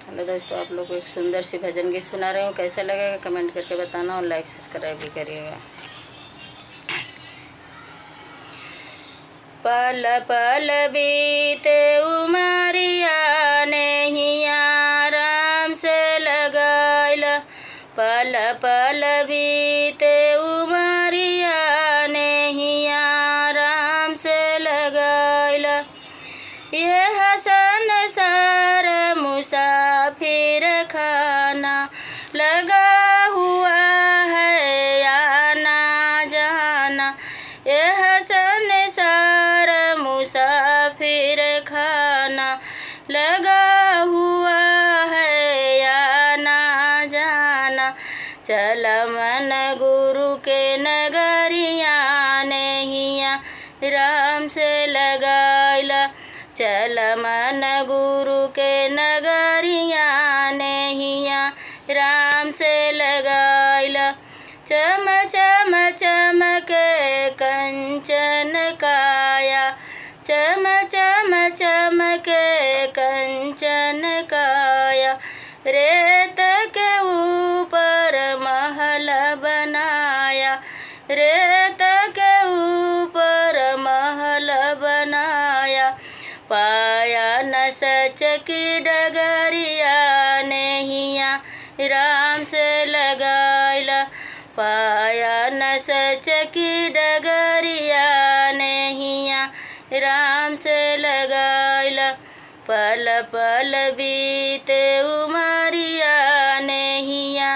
Hello दोस्तों, आप लोग को एक सुंदर सी भजन गीत सुना रही हूँ। कैसा लगेगा कमेंट करके बताना और लाइक सब्सक्राइब भी करिएगा। पल पल बीते उमरिया नैया राम से लगैला। पल पल बीते उमरिया नैया राम से लगैला। यह संसार मुसाफिर खाना लगा हुआ है आना जाना। यह संसार मुसाफिर खाना लगा हुआ है आना जाना। चल मन गुरु के नगरिया नैया राम से लगैला। चल मन गुरु के नगरिया नैया राम से लगैला। चम चम चमके कंचन काया। चम चम चमके कंचन काया। रेत के ऊपर महल बनाया। रेत के ऊपर महल बनाया। पाया न सच की डगरिया नैया राम से लगैला। पाया न सच की डगरिया नैया राम से लगैला। पल पल बीते उमरिया नैया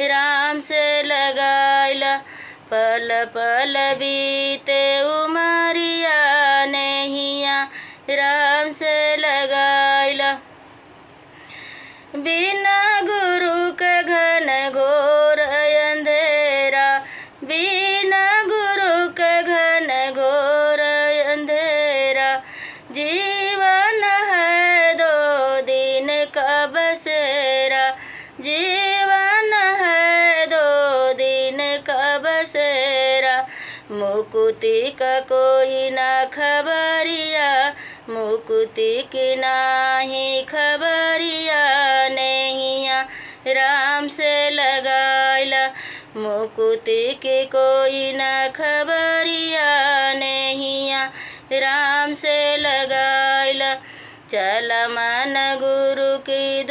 राम से लगैला। पल पल बीते उमरिया नैया राम से लगैला। बिना गुरु के घन घोर अंधेरा। बिना गुरु के घन घोर अंधेरा। जीवन है 2 दिन का बसेरा। जीवन है 2 दिन का बसेरा। मुक्ति का कोई ना खबरिया। मुक्ति की नाही खबरिया नैया राम से लगैला। मुक्ति की कोई ना खबरिया नैया राम से लगैला। चल मन गुरु की